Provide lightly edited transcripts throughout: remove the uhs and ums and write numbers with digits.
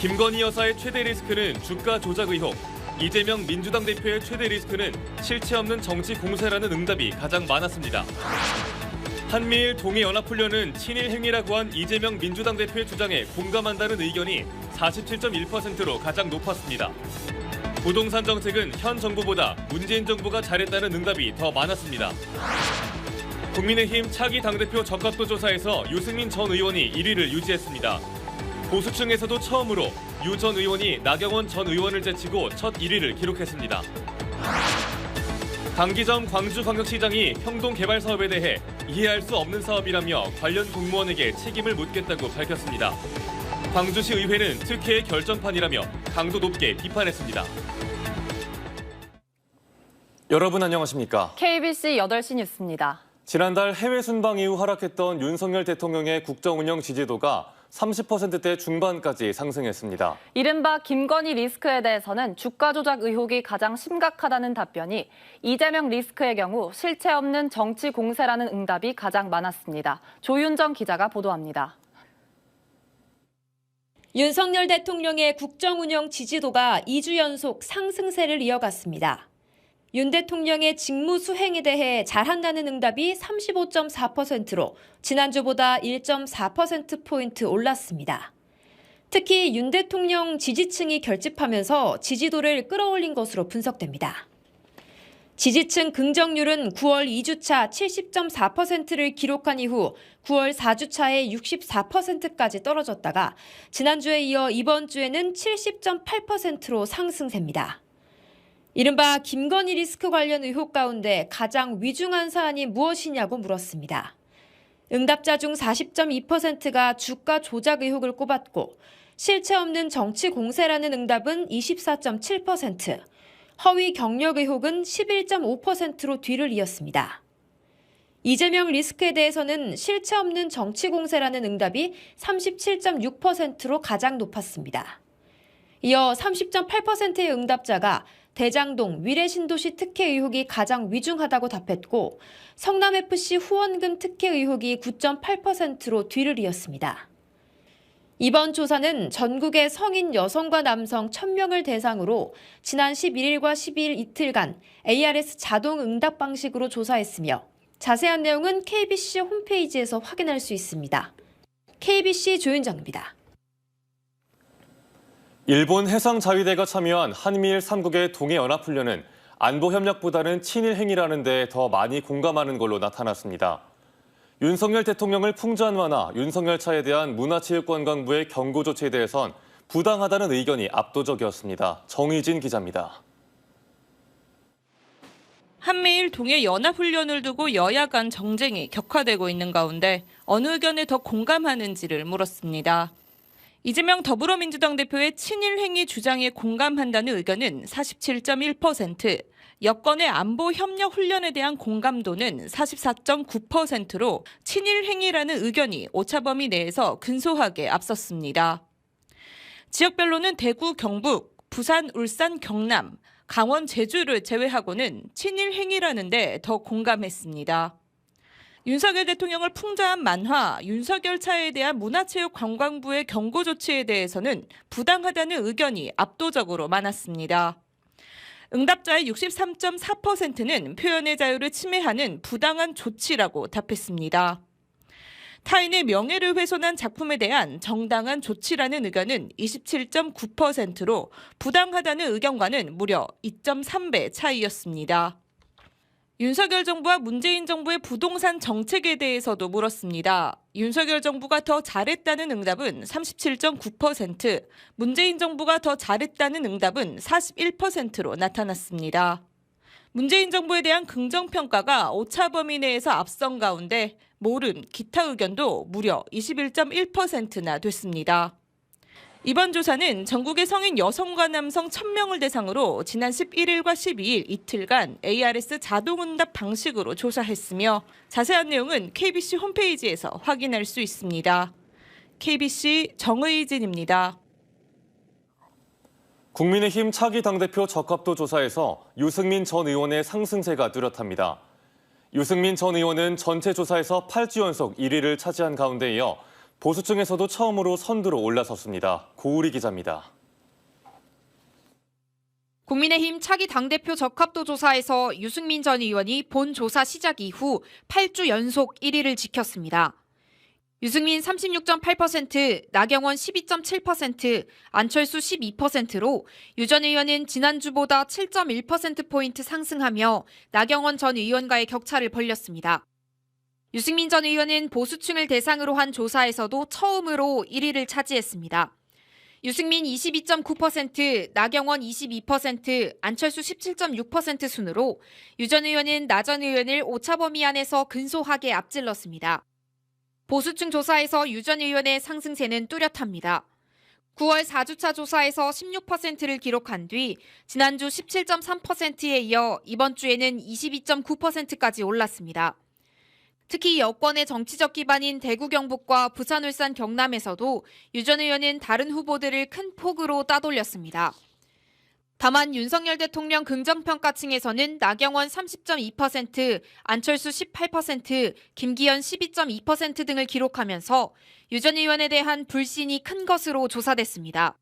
김건희 여사의 최대 리스크는 주가 조작 의혹, 이재명 민주당 대표의 최대 리스크는 실체 없는 정치 공세라는 응답이 가장 많았습니다. 한미일 동해연합훈련은 친일 행위라고 한 이재명 민주당 대표의 주장에 공감한다는 의견이 47.1%로 가장 높았습니다. 부동산 정책은 현 정부보다 문재인 정부가 잘했다는 응답이 더 많았습니다. 국민의힘 차기 당대표 적합도 조사에서 유승민 전 의원이 1위를 유지했습니다. 보수층에서도 처음으로 유 전 의원이 나경원 전 의원을 제치고 첫 1위를 기록했습니다. 강기정 광주광역시장이 형동개발 사업에 대해 이해할 수 없는 사업이라며 관련 공무원에게 책임을 묻겠다고 밝혔습니다. 광주시 의회는 특혜의 결정판이라며 강도 높게 비판했습니다. 여러분 안녕하십니까? KBC 8시 뉴스입니다. 지난달 해외 순방 이후 하락했던 윤석열 대통령의 국정 운영 지지도가 30%대 중반까지 상승했습니다. 이른바 김건희 리스크에 대해서는 주가 조작 의혹이 가장 심각하다는 답변이, 이재명 리스크의 경우 실체 없는 정치 공세라는 응답이 가장 많았습니다. 조윤정 기자가 보도합니다. 윤석열 대통령의 국정 운영 지지도가 2주 연속 상승세를 이어갔습니다. 윤 대통령의 직무 수행에 대해 잘한다는 응답이 35.4%로 지난주보다 1.4%포인트 올랐습니다. 특히 윤 대통령 지지층이 결집하면서 지지도를 끌어올린 것으로 분석됩니다. 지지층 긍정률은 9월 2주차 70.4%를 기록한 이후 9월 4주차에 64%까지 떨어졌다가 지난주에 이어 이번 주에는 70.8%로 상승세입니다. 이른바 김건희 리스크 관련 의혹 가운데 가장 위중한 사안이 무엇이냐고 물었습니다. 응답자 중 40.2%가 주가 조작 의혹을 꼽았고, 실체 없는 정치 공세라는 응답은 24.7%, 허위 경력 의혹은 11.5%로 뒤를 이었습니다. 이재명 리스크에 대해서는 실체 없는 정치 공세라는 응답이 37.6%로 가장 높았습니다. 이어 30.8%의 응답자가 대장동 위례신도시 특혜 의혹이 가장 위중하다고 답했고, 성남FC 후원금 특혜 의혹이 9.8%로 뒤를 이었습니다. 이번 조사는 전국의 성인 여성과 남성 1,000명을 대상으로 지난 11일과 12일 이틀간 ARS 자동 응답 방식으로 조사했으며, 자세한 내용은 KBC 홈페이지에서 확인할 수 있습니다. KBC 조윤정입니다. 일본 해상자위대가 참여한 한미일 3국의 동해연합훈련은 안보협력보다는 친일 행위라는 데 더 많이 공감하는 걸로 나타났습니다. 윤석열 대통령을 풍자한 만화 윤석열 차에 대한 문화체육관광부의 경고 조치에 대해선 부당하다는 의견이 압도적이었습니다. 정의진 기자입니다. 한미일 동해연합훈련을 두고 여야 간 정쟁이 격화되고 있는 가운데 어느 의견에 더 공감하는지를 물었습니다. 이재명 더불어민주당 대표의 친일 행위 주장에 공감한다는 의견은 47.1%, 여권의 안보 협력 훈련에 대한 공감도는 44.9%로 친일 행위라는 의견이 오차범위 내에서 근소하게 앞섰습니다. 지역별로는 대구, 경북, 부산, 울산, 경남, 강원, 제주를 제외하고는 친일 행위라는 데 더 공감했습니다. 윤석열 대통령을 풍자한 만화 윤석열 차에 대한 문화체육관광부의 경고 조치에 대해서는 부당하다는 의견이 압도적으로 많았습니다. 응답자의 63.4%는 표현의 자유를 침해하는 부당한 조치라고 답했습니다. 타인의 명예를 훼손한 작품에 대한 정당한 조치라는 의견은 27.9%로 부당하다는 의견과는 무려 2.3배 차이였습니다. 윤석열 정부와 문재인 정부의 부동산 정책에 대해서도 물었습니다. 윤석열 정부가 더 잘했다는 응답은 37.9%, 문재인 정부가 더 잘했다는 응답은 41%로 나타났습니다. 문재인 정부에 대한 긍정평가가 오차범위 내에서 앞선 가운데 모름, 기타 의견도 무려 21.1%나 됐습니다. 이번 조사는 전국의 성인 여성과 남성 1,000명을 대상으로 지난 11일과 12일 이틀간 ARS 자동응답 방식으로 조사했으며, 자세한 내용은 KBC 홈페이지에서 확인할 수 있습니다. KBC 정의진입니다. 국민의힘 차기 당대표 적합도 조사에서 유승민 전 의원의 상승세가 뚜렷합니다. 유승민 전 의원은 전체 조사에서 8주 연속 1위를 차지한 가운데 이어 보수층에서도 처음으로 선두로 올라섰습니다. 고우리 기자입니다. 국민의힘 차기 당대표 적합도 조사에서 유승민 전 의원이 본 조사 시작 이후 8주 연속 1위를 지켰습니다. 유승민 36.8%, 나경원 12.7%, 안철수 12%로 유 전 의원은 지난주보다 7.1%포인트 상승하며 나경원 전 의원과의 격차를 벌렸습니다. 유승민 전 의원은 보수층을 대상으로 한 조사에서도 처음으로 1위를 차지했습니다. 유승민 22.9%, 나경원 22%, 안철수 17.6% 순으로 유 전 의원은 나 전 의원을 오차 범위 안에서 근소하게 앞질렀습니다. 보수층 조사에서 유 전 의원의 상승세는 뚜렷합니다. 9월 4주차 조사에서 16%를 기록한 뒤 지난주 17.3%에 이어 이번 주에는 22.9%까지 올랐습니다. 특히 여권의 정치적 기반인 대구 경북과 부산 울산 경남에서도 유 전 의원은 다른 후보들을 큰 폭으로 따돌렸습니다. 다만 윤석열 대통령 긍정평가층에서는 나경원 30.2%, 안철수 18%, 김기현 12.2% 등을 기록하면서 유 전 의원에 대한 불신이 큰 것으로 조사됐습니다.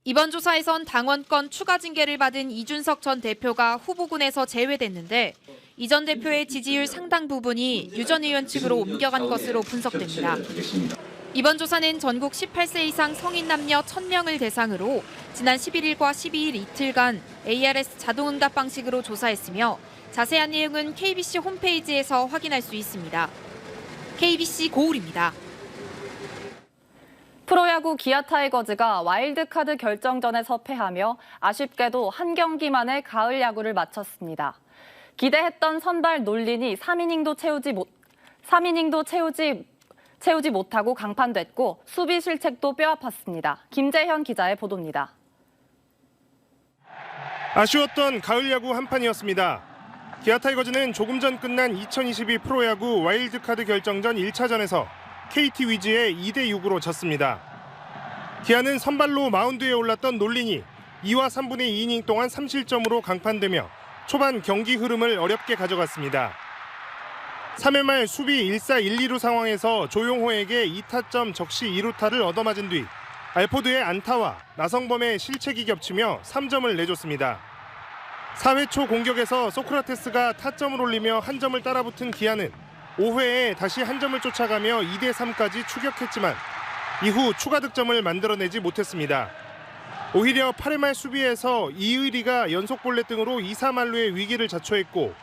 이번 조사에선 당원권 추가 징계를 받은 이준석 전 대표가 후보군에서 제외됐는데 이 전 대표의 지지율 상당 부분이 유 전 의원 측으로 옮겨간 것으로 분석됩니다. 이번 조사는 전국 18세 이상 성인 남녀 1,000명을 대상으로 지난 11일과 12일 이틀간 ARS 자동응답 방식으로 조사했으며 자세한 내용은 KBC 홈페이지에서 확인할 수 있습니다. KBC 고울입니다. 프로야구 기아 타이거즈가 와일드카드 결정전에서 패하며 아쉽게도 한 경기만에 가을 야구를 마쳤습니다. 기대했던 선발 놀린이 3이닝도 채우지 못하고 강판됐고 수비 실책도 뼈아팠습니다. 김재현 기자의 보도입니다. 아쉬웠던 가을 야구 한판이었습니다. 기아 타이거즈는 조금 전 끝난 2022 프로야구 와일드카드 결정전 1차전에서 KT 위즈에 2대6으로 졌습니다. 기아는 선발로 마운드에 올랐던 놀린이 2와 3분의 2이닝 동안 3실점으로 강판되며 초반 경기 흐름을 어렵게 가져갔습니다. 3회 말 수비 1사 1, 2루 상황에서 조용호에게 2타점 적시 2루타를 얻어맞은 뒤 알포드의 안타와 나성범의 실책이 겹치며 3점을 내줬습니다. 4회 초 공격에서 소크라테스가 타점을 올리며 한 점을 따라붙은 기아는 5회에 다시 한 점을 쫓아가며 2대3까지 추격했지만 이후 추가 득점을 만들어내지 못했습니다. 오히려 8회 말 수비에서 이의리가 연속 볼넷 등으로 2사 만루의 위기를 자초했고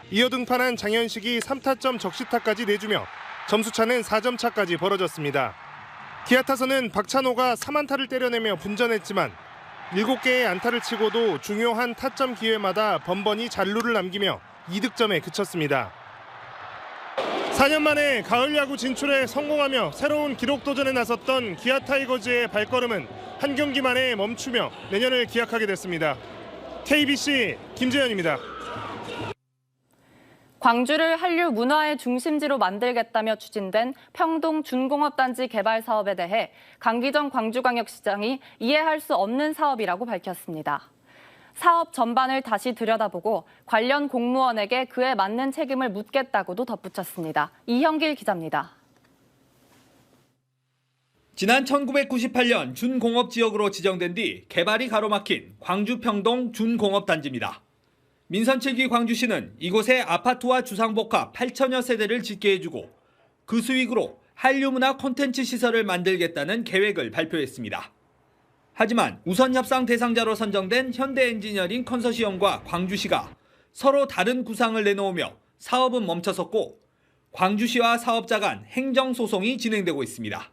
이어 등판한 장현식이 3타점 적시타까지 내주며 점수차는 4점 차까지 벌어졌습니다. 기아 타선은 박찬호가 3안타를 때려내며 분전했지만 7개의 안타를 치고도 중요한 타점 기회마다 번번이 잔루를 남기며 2득점에 그쳤습니다. 4년 만에 가을 야구 진출에 성공하며 새로운 기록 도전에 나섰던 기아 타이거즈의 발걸음은 한 경기 만에 멈추며 내년을 기약하게 됐습니다. KBC 김재현입니다. 광주를 한류 문화의 중심지로 만들겠다며 추진된 평동 준공업단지 개발 사업에 대해 강기정 광주광역시장이 이해할 수 없는 사업이라고 밝혔습니다. 사업 전반을 다시 들여다보고 관련 공무원에게 그에 맞는 책임을 묻겠다고도 덧붙였습니다. 이형길 기자입니다. 지난 1998년 준공업지역으로 지정된 뒤 개발이 가로막힌 광주 평동 준공업단지입니다. 민선 7기 광주시는 이곳에 아파트와 주상복합 8천여 세대를 짓게 해주고 그 수익으로 한류문화 콘텐츠 시설을 만들겠다는 계획을 발표했습니다. 하지만 우선 협상 대상자로 선정된 현대엔지니어링 컨소시엄과 광주시가 서로 다른 구상을 내놓으며 사업은 멈춰섰고 광주시와 사업자 간 행정소송이 진행되고 있습니다.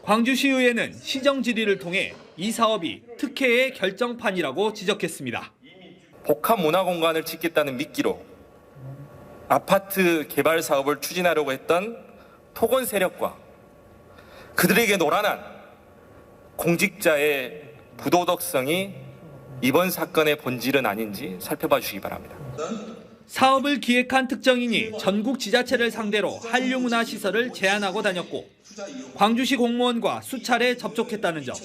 광주시의회는 시정 질의를 통해 이 사업이 특혜의 결정판이라고 지적했습니다. 복합 문화공간을 짓겠다는 미끼로 아파트 개발 사업을 추진하려고 했던 토건 세력과 그들에게 노란한 공직자의 부도덕성이 이번 사건의 본질은 아닌지 살펴봐 주시기 바랍니다. 사업을 기획한 특정인이 전국 지자체를 상대로 한류문화시설을 제안하고 다녔고 광주시 공무원과 수차례 접촉했다는 점,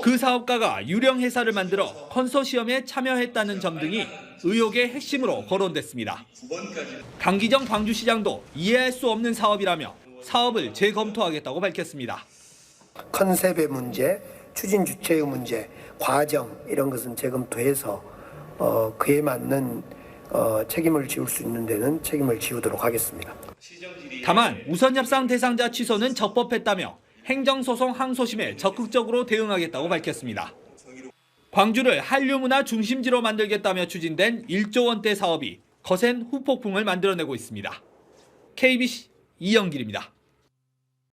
그 사업가가 유령 회사를 만들어 컨소시엄에 참여했다는 점 등이 의혹의 핵심으로 거론됐습니다. 강기정 광주시장도 이해할 수 없는 사업이라며 사업을 재검토하겠다고 밝혔습니다. 컨셉의 문제, 추진 주체의 문제, 과정 이런 것은 재검토해서 그에 맞는 책임을 지울 수 있는 데는 책임을 지우도록 하겠습니다. 다만 우선 협상 대상자 취소는 적법했다며 행정소송 항소심에 적극적으로 대응하겠다고 밝혔습니다. 광주를 한류문화 중심지로 만들겠다며 추진된 1조 원대 사업이 거센 후폭풍을 만들어내고 있습니다. KBC 이영길입니다.